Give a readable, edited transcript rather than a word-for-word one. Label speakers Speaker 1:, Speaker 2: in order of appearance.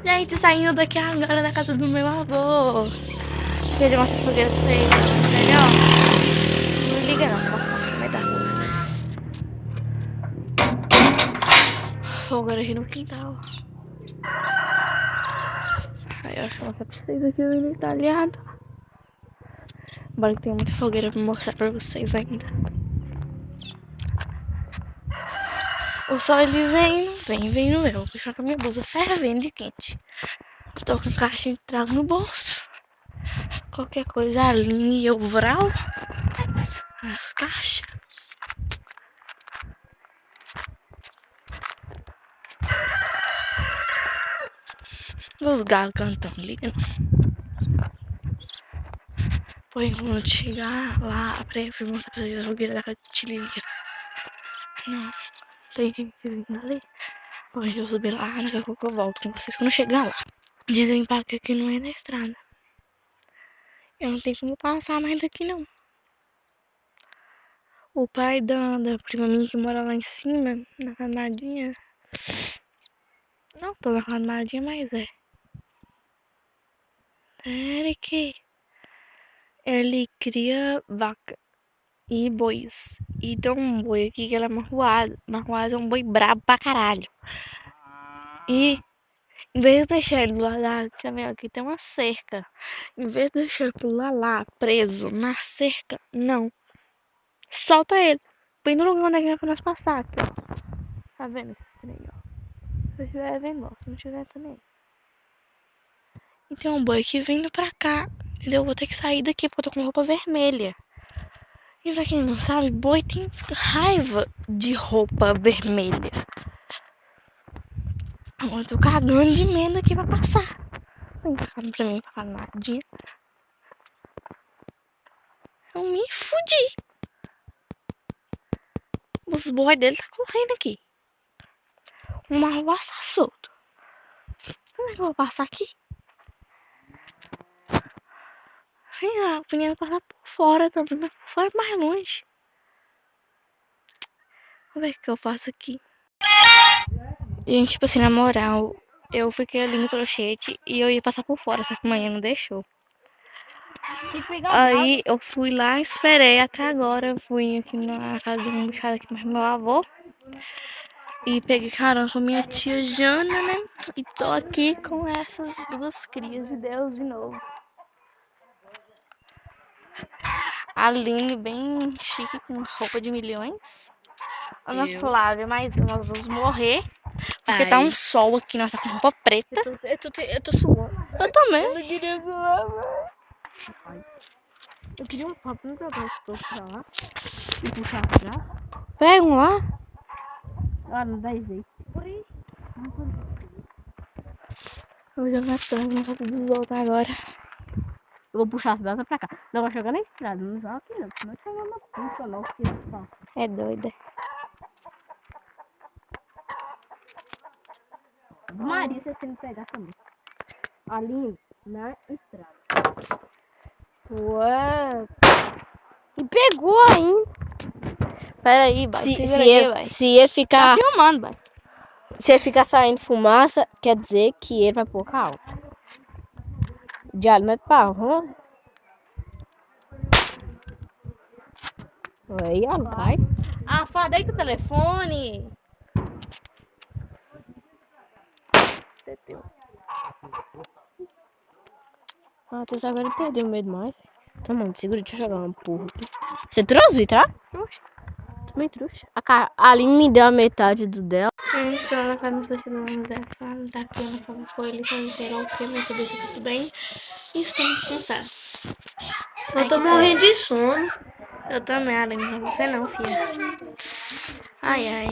Speaker 1: Gente, saindo daqui agora da casa do meu avô. Queria mostrar essa fogueira pra vocês, entendeu? Não liga não, vou mostrar no meio da rua. Fogueira aqui no quintal. Aí eu vou mostrar pra vocês aqui o menino talhado. Embora que tenha muita fogueira pra mostrar pra vocês ainda. O sol ele vem, não vem, vem não vem. Eu vou puxar com a minha blusa fervendo de quente. Tô com caixa de trago no bolso. Qualquer coisa ali eu vral. As caixas. Os galos cantando, liga não. Foi quando chegar lá, eu fui mostrar pra vocês a fogueira da casa de Tililiga. Não, tem gente vindo ali. Hoje eu subi lá, daqui a pouco eu volto com vocês quando chegar lá. Dizem pra que aqui não é na estrada. Eu não tenho como passar mais daqui não. O pai da prima minha que mora lá em cima, na camadinha. Não tô na camadinha, mas é. Ele cria vaca e bois. E tem um boi aqui que ele é marruado. Marruado é um boi brabo pra caralho. E em vez de deixar ele lá, também aqui tem uma cerca. Em vez de deixar ele pular lá, preso na cerca, não. Solta ele. Põe no lugar onde é que é pra nós passar aqui, ó. Tá vendo esse trem, ó? Se eu estiver vendo, ó. Se não tiver também. E tem um boi aqui vindo pra cá. Entendeu? Eu vou ter que sair daqui porque eu tô com roupa vermelha. E pra quem não sabe, boi tem raiva de roupa vermelha. Eu tô cagando de medo aqui pra passar. Vem passando pra mim, pra nadinha. Eu me fudi. Os bois dele tá correndo aqui. Uma rua está solto. Como é que eu vou passar aqui? Eu podia passar por fora também, mas por fora mais longe. Vamos ver o que eu faço aqui. Gente, tipo assim, na moral, eu fiquei ali no crochete e eu ia passar por fora, só que amanhã não deixou. Aí eu fui lá, esperei até agora. Eu fui aqui na casa de um bichado aqui do meu avô. E peguei carona com minha tia Jana, né? E tô aqui com essas duas crias de Deus de novo. A Aline bem chique, com roupa de milhões. Ana Flávia, mais nós vamos morrer. Porque tá um sol aqui, nós tá com roupa preta.
Speaker 2: Eu tô suando.
Speaker 1: Eu também.
Speaker 2: Eu não queria suar, velho. Eu queria um papo, não jogar esse topo pra lá. E puxar pra cá.
Speaker 1: Pega um lá.
Speaker 2: Ah, não dá jeito.
Speaker 1: Eu vou jogar tanto, não consigo voltar agora.
Speaker 2: Eu vou puxar as brasas pra cá. Não vai jogar na estrada, não joga aqui não. Senão joga na puta, não.
Speaker 1: É doida.
Speaker 2: Maria, você tem que pegar também. Ali na estrada.
Speaker 1: Ué. E pegou ainda. Pera aí, vai.
Speaker 2: Se ele ficar.
Speaker 1: Tá filmando, vai.
Speaker 2: Se ele ficar saindo fumaça, quer dizer que ele vai pôr carro. Diário não é pau, aí, ó, vai.
Speaker 1: Ah, fala daí com o telefone.
Speaker 2: Ah, tu agora perdeu o medo mais. Tá, mano, segura, deixa eu jogar uma porra aqui. Você trouxe, tá?
Speaker 1: Trouxa.
Speaker 2: Também trouxe. A Aline me deu a metade do dela.
Speaker 1: A gente está na casa dos irmãos dela, tá aqui na casa com ele, conheceram o que, mas deixa tudo bem. E estamos cansados.
Speaker 2: Eu tô morrendo de sono.
Speaker 1: Eu também, Aline, não você não, filha. Ai, ai.